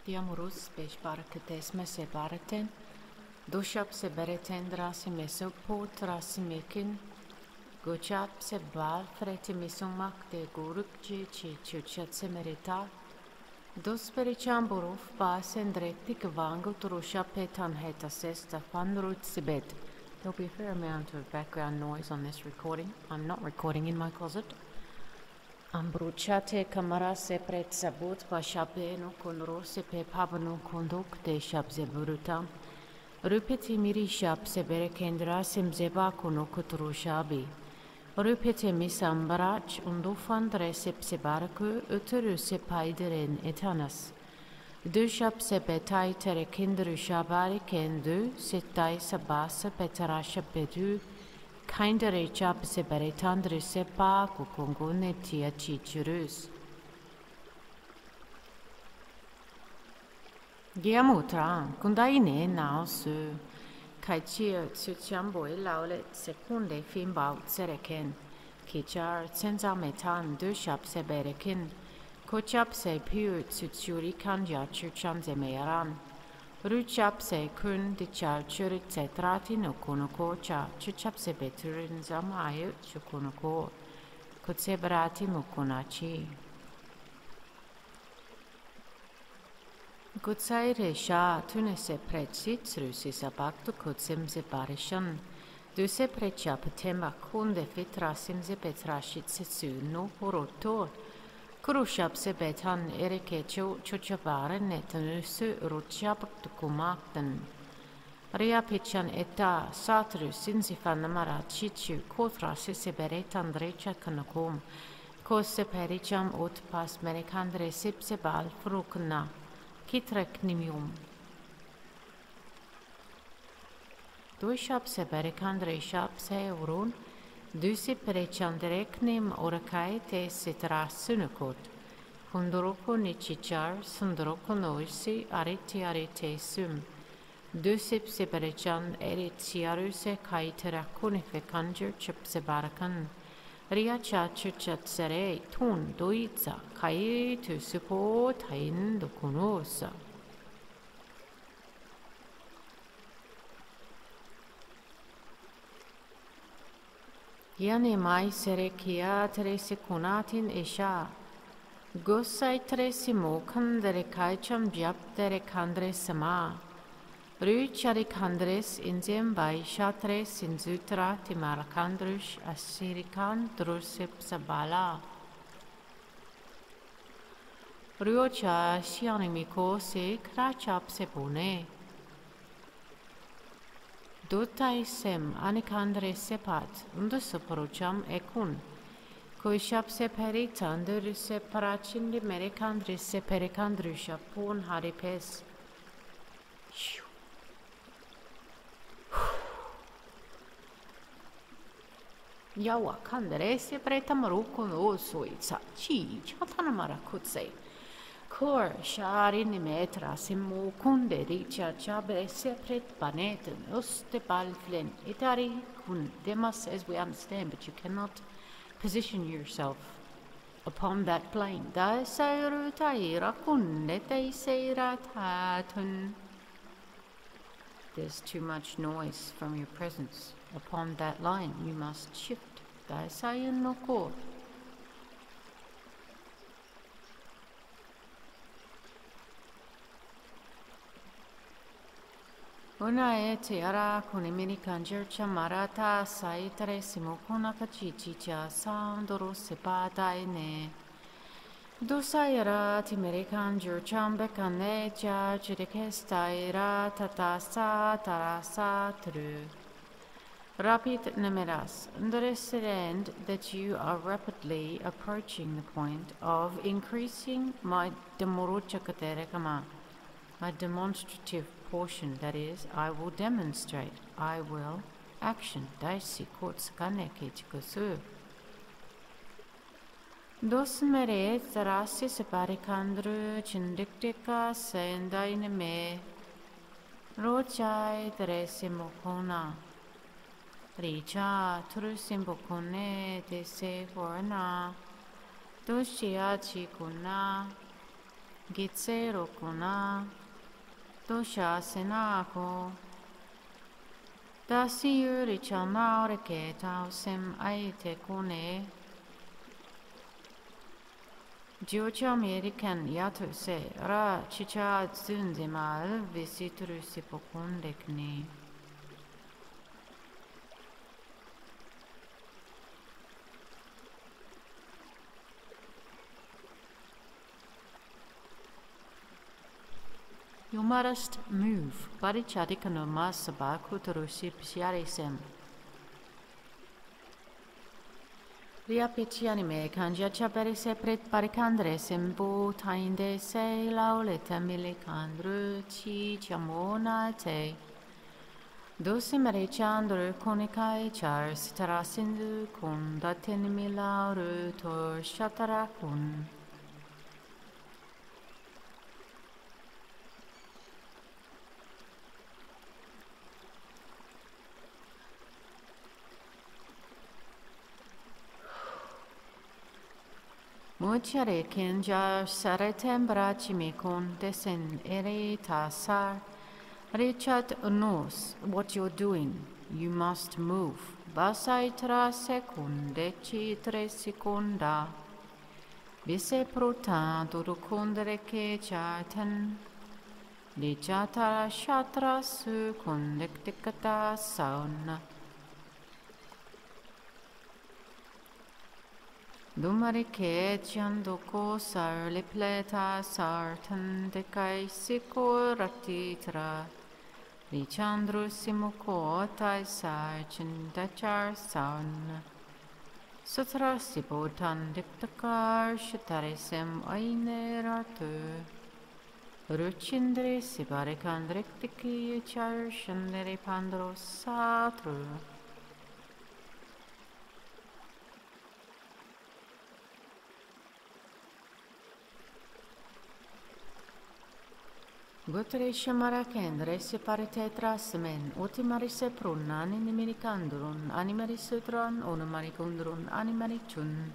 Diamorus peix barcates me se baraten, dushap se bereten drasi me sopo trasi mekin, gochap se bal freti misumak de gurukji ci chuchat se merita, dos periciam boruf basen drekti kvango turusha petan heta sesta fanrut sibet. There'll be a fair amount of background noise on this recording. I'm not recording in my closet. Ambruciate camara se pret sabut pa shapeno con rose pe pavano conduc de shabze brutam. Rupeti miri shap se bere kendra semzeba kono kotru shabi. Rupeti misambarach undufan resep se baraku ötürü se payderen etanas. Du shap se betai tere kindru shabari kendu setai sabasa betarasha bedu. Kindere chap se beretandre sepa kukungune tia chichurus. Giamutra, kundaine nao su. Kaichia tsuchambo ilaule sekunde fimbau tsereken. Kichar tsenza metan du shap se berekin. Kochap se piu tsutsuri kanja chucham ze meyaran. Ruchap se kun di chal churit se trati no konoko cha chuchap se beturin zamayu chukonoko kutse barati mukunachi. Kutsai re sha tune se pretsit rusi sabaktu kutsem se barishan. Du se precha patema kunde fitrasim se petrashit se su no horoto. Kurushap se betan erikecho chuchavare netanusu ruchap tukumaktan. Ria pichan eta satru sinsifan namara chichu kotra se beretan drecha kanakom. Kose pericham ut pas merikandre sipse bal frukna. Kitrek nimium. Duishap se berikandre shap se urun. Dusi perechandreknim orakai te sitra sunukot. Hundoroko nichichar sundoroko noisi arite sum. Dusip se perechan eritiaruse kai terakunife kanjur chup se barakan. Ria chachuchat sere tun doitza kai tu supo tain dokunosa. Iane mai sere kia tresi kunatin isha. Gosai tresi mokan dere kaicham jap dere kandre sama. Ruchari kandres inzem bai shatres in zutra timarakandrush asirikan drusip sabala. Ruocha shianimiko se krachap se pone. Dotai sem anikandre sepat undusuparucham ekun. Koishap se peritandur se parachindi merikandri se perikandrusha pon haripes. Yawa kandre se pretamurukun o soitsa chi chatanamara kutse. Kor sharin metra simu kunde richa chabe sepret paneten uste balflen itari kun demas as we understand, but you cannot position yourself upon that plane. Da sayru taira kunne te seiratun. There's too much noise from your presence upon that line. You must shift. Da sayun no ko. Una e tiara con i mini cangercia marata saitere simokona kachichicha soundoro sepata ne. Dusaira timerikan jurcham bekane cha chirikestaira tatasa tarasa tru. Rapid nemeras. Understand that you are rapidly approaching the point of increasing my demoruchakaterekama. My demonstrative portion, that is, I will demonstrate, I will action, daisi kotskaneke chikusu. Dos mere tarasi separikandru chindiktika sendaine me rochai teresimokona. Richa turusimbokone te se forana. Doshia chikuna. Gitsero kuna. Dosha senako. Dasi yuri chanaure ke tau sim aite kune. Georgia American yatu se ra chicha zunzimal visituru sipokundekni. You must move. Barichadikano masaba kuturusi psiarisem. Riapicianime cangia chapere se pret paricandre sembo tainde se lauleta milicandru ci chamona te. Dosi merechandru conicai char sitarasindu kun datenimi lauru tor shatarakun. Muchere kinja saretem bracimi con desen ere tasar. Richard knows what you're doing. You must move. Basai tra secunde ci 3 seconda. Vise prota durukundere ke chaten. Licata shatra su kondektikata sauna. Dumari ke ciandoko sar le pleta sartan de kai siko ratitra. Lichandru simuko tai sar chindachar saun. Sutra sibotan diktakar shitarisem aine ratu. Ruchindri sibarikandriktiki char shandere pandro satru. Gotre shamara kendre se parite trasmen, utimari se prunna, animiricandrun, animarisutran, onomaricundrun, animarichun,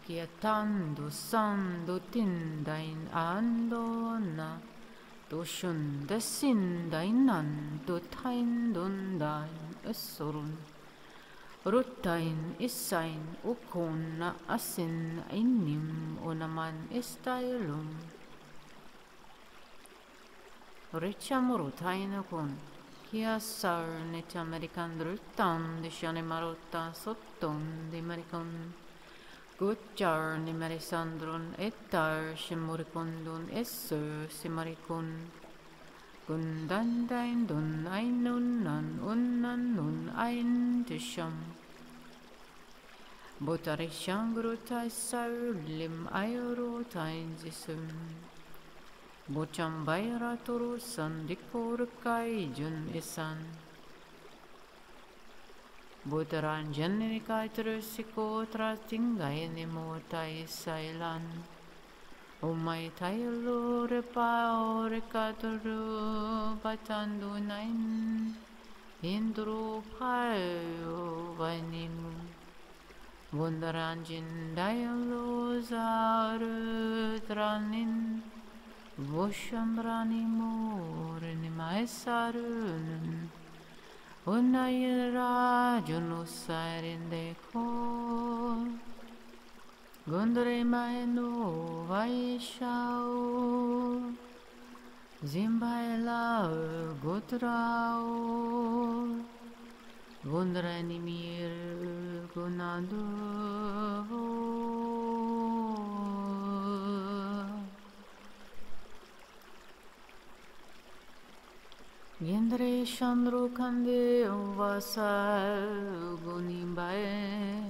kietando sando tindain andona, doshun desindain ando taindundain essorun, rutain isain ukonna asin inim onaman istailum. Ricciamuru taina kun kia sar nit american rutan di shane marotta sotton di maricon gutjar ni marisandrun etar shimurikundun essu simarikun gundandain dun ainun nan unnan nun ein disham botari shangru tai sar lim ayuru tain zisum Bochambaira turu sandikor kai jun isan. Botaran janni kai terusiko tratingai ni motai sailan. Umay tayo repa ore katuru batandu nain. Hindru payo vanimu. Bundaran jindayalo zaru tranin. Voshambrani morni maesarun Unayra junusarinde ko Gondre maeno vaishao Zimbaela gotrao Gondrani mir gunado Yendre Chandru Kande Vasa Gunimbae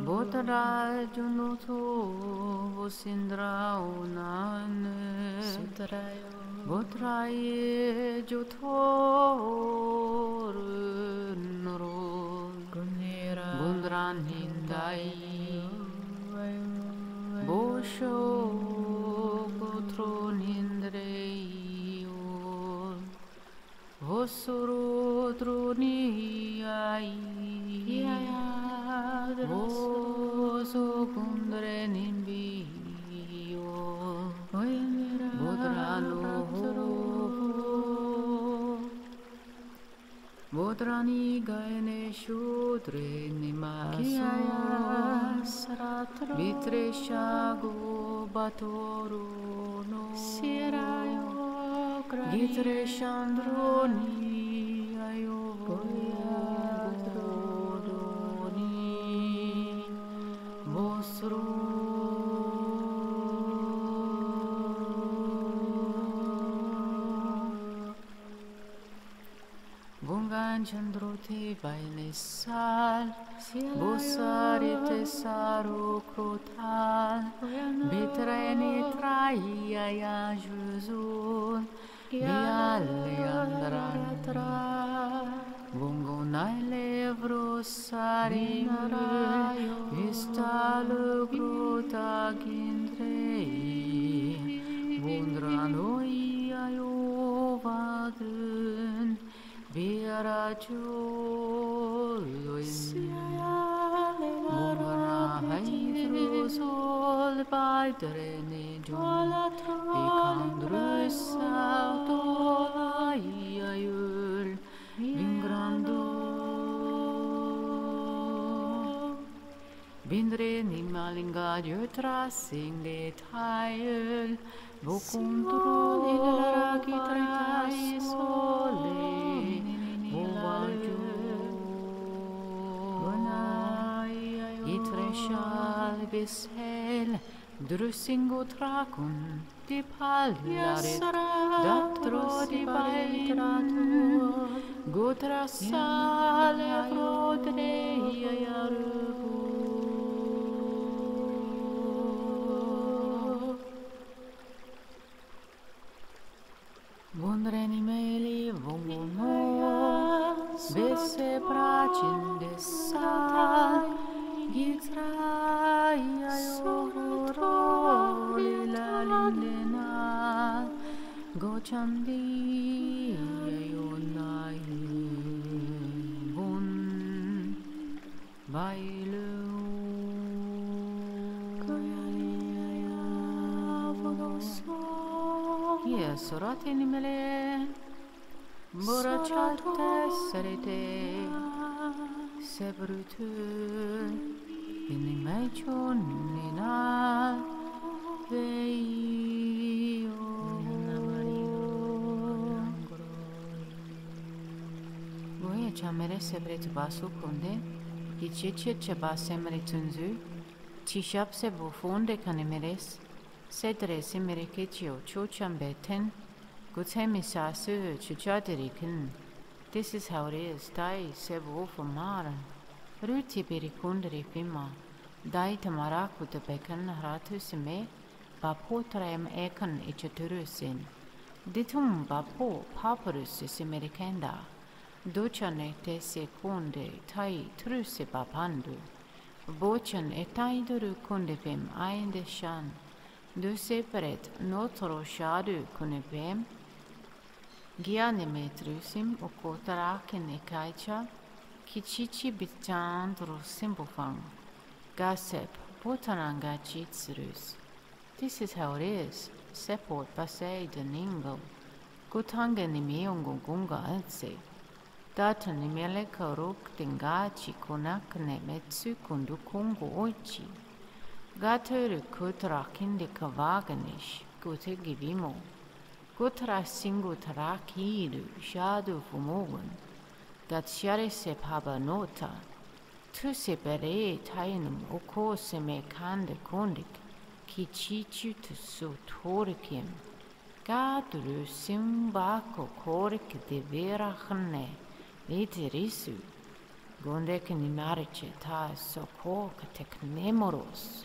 Botara Junoto Vosindra Unan Botraye Jotor Noro Gundran Hindai Bosho Gotron Hindrei Vosuru druni ai Voso kundre nimbio Modrani gaene shudre nimaso Vitre shago batoro no Gitre shandroni ayo godoni Vosro Vongan chandrote vaile sal Bosarite saru krotal Betreni traia ya juzun Biale andran Vongo naile vrosari Istalo grota gindrei Vondranoi ayo vadrun Vera Julian Mora Haidrosol Baidrene John Vicandrus Autolayayul Vingrando Vindre Nimalinga Jutra Singde Tayul Vokundro Gitrai Sole Itreshal bisel drusingo trakun di paljarit datro di baitratur gotra sale frodre yarubu Vondreni meli vongono Besse bracin desai Gitraia yoroli la lilena Gochandi ayonai bun Bailu Sorate nimele Borachate serete Sebrutul Inimechon nina Veio Goye chamere sebret basu konde Gichiche cheba semre tunzu Tishap se bufonde kanemeres Sedre simeriketio chochambeten Gutemisasu chuchadirikin. This is how it is. Dai sebu for mara. Ruti berikundri fima. Dai tamaraku de bekan ratusime. Bapotraem ekan ichaturusin. Ditum bapo paparus simerikenda. Dochan te sekunde tai trusi bapandu. Bochan etaiduru kundevim ainde shan. Du seperet notro shadu kunebem. Gianemetrusim o kotaraken ekaicha. Kichichi bitchandro simbofang. Gasep potananga chitsrus. This is how it is. Sepot pasei de ningo. Gutanga nimeongo gunga atse. Data nimele karuk tingachi konakne metsu kundu kongo oichi. Gatur kutra kinde kavaganish, gute givimo. Gutra singu tarakidu, shadu fumogun. Gat share se paba nota. Tu se bere tainum oko se me kande kondik. Kichichu tu so torikim. Gadru simbako korik de vera khne. Litirisu. Gondek nimariche ta soko katek nemoros.